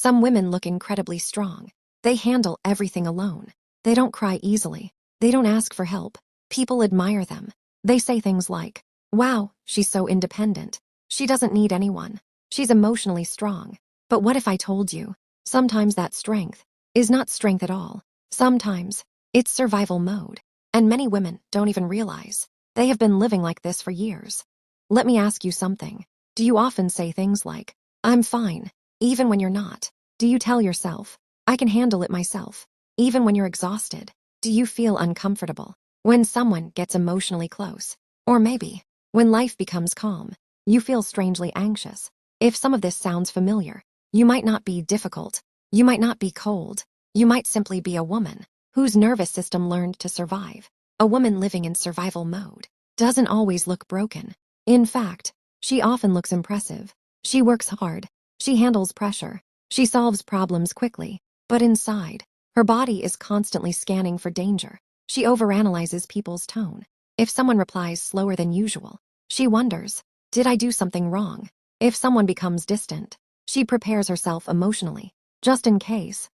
Some women look incredibly strong. They handle everything alone. They don't cry easily. They don't ask for help. People admire them. They say things like, "Wow, she's so independent. She doesn't need anyone. She's emotionally strong." But what if I told you, sometimes that strength is not strength at all. Sometimes it's survival mode. And many women don't even realize they have been living like this for years. Let me ask you something. Do you often say things like, "I'm fine," even when you're not? Do you tell yourself, "I can handle it myself," even when you're exhausted? Do you feel uncomfortable when someone gets emotionally close? Or maybe, when life becomes calm, you feel strangely anxious. If some of this sounds familiar, you might not be difficult. You might not be cold. You might simply be a woman whose nervous system learned to survive. A woman living in survival mode doesn't always look broken. In fact, she often looks impressive. She works hard. She handles pressure. She solves problems quickly. But inside, her body is constantly scanning for danger. She overanalyzes people's tone. If someone replies slower than usual, she wonders, did I do something wrong? If someone becomes distant, she prepares herself emotionally, just in case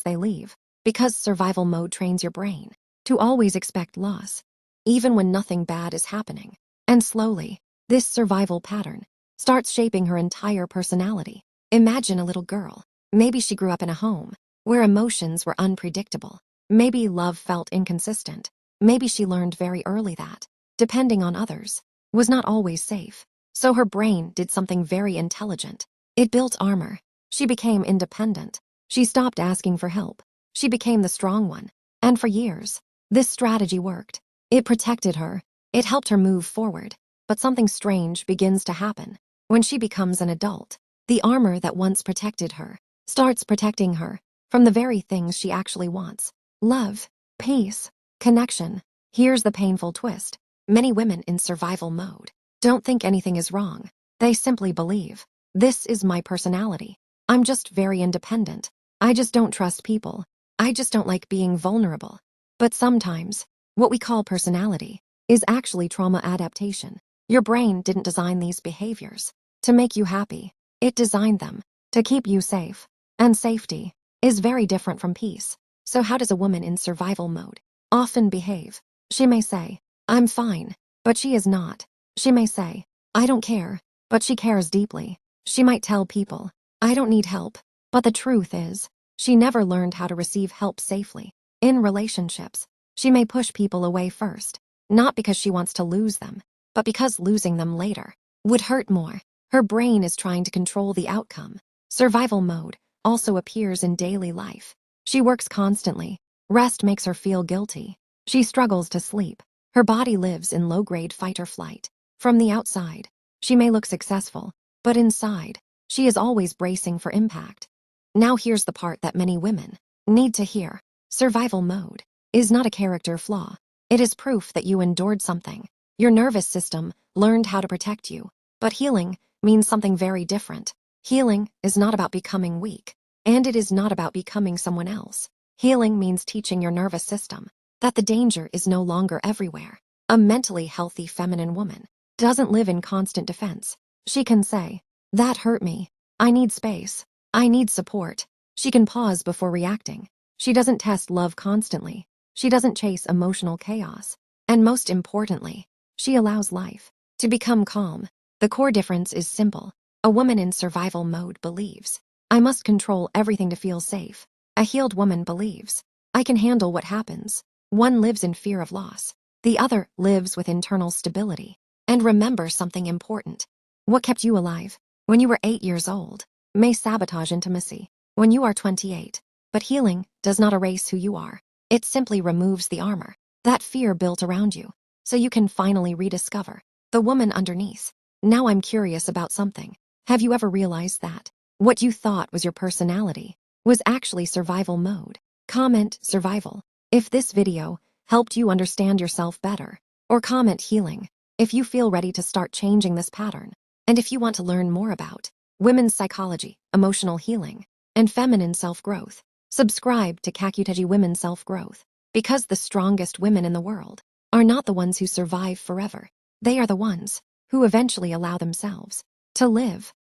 they leave. Because survival mode trains your brain to always expect loss, even when nothing bad is happening. And slowly, this survival pattern starts shaping her entire personality. Imagine a little girl. Maybe she grew up in a home where emotions were unpredictable. Maybe love felt inconsistent. Maybe she learned very early that depending on others was not always safe. So her brain did something very intelligent. It built armor. She became independent. She stopped asking for help. She became the strong one. And for years, this strategy worked. It protected her. It helped her move forward. But something strange begins to happen. When she becomes an adult, the armor that once protected her starts protecting her from the very things she actually wants: love, peace, connection. Here's the painful twist. Many women in survival mode don't think anything is wrong. They simply believe, this is my personality. I'm just very independent. I just don't trust people. I just don't like being vulnerable. But sometimes, what we call personality is actually trauma adaptation. Your brain didn't design these behaviors to make you happy. It designed them to keep you safe. And safety is very different from peace. So how does a woman in survival mode often behave? She may say, "I'm fine," but she is not. She may say, "I don't care," but she cares deeply. She might tell people, "I don't need help," but the truth is, she never learned how to receive help safely. In relationships, she may push people away first, not because she wants to lose them, but because losing them later would hurt more. Her brain is trying to control the outcome. Survival mode also appears in daily life. She works constantly. Rest makes her feel guilty. She struggles to sleep. Her body lives in low-grade fight or flight. From the outside, she may look successful, but inside, she is always bracing for impact. Now here's the part that many women need to hear. Survival mode is not a character flaw. It is proof that you endured something. Your nervous system learned how to protect you. But healing means something very different. Healing is not about becoming weak, and it is not about becoming someone else. Healing means teaching your nervous system that the danger is no longer everywhere. A mentally healthy feminine woman doesn't live in constant defense. She can say, "That hurt me. I need space. I need support." She can pause before reacting. She doesn't test love constantly. She doesn't chase emotional chaos. And most importantly, she allows life to become calm. The core difference is simple. A woman in survival mode believes, "I must control everything to feel safe." A healed woman believes, "I can handle what happens." One lives in fear of loss. The other lives with internal stability. And remember something important. What kept you alive when you were 8 years old may sabotage intimacy when you are 28. But healing does not erase who you are. It simply removes the armor that fear built around you, so you can finally rediscover the woman underneath. Now I'm curious about something. Have you ever realized that what you thought was your personality was actually survival mode? Comment survival if this video helped you understand yourself better, or comment healing if you feel ready to start changing this pattern. And if you want to learn more about women's psychology, emotional healing, and feminine self-growth, subscribe to Kakuteji Women's Self-Growth, because the strongest women in the world are not the ones who survive forever. They are the ones who eventually allow themselves to live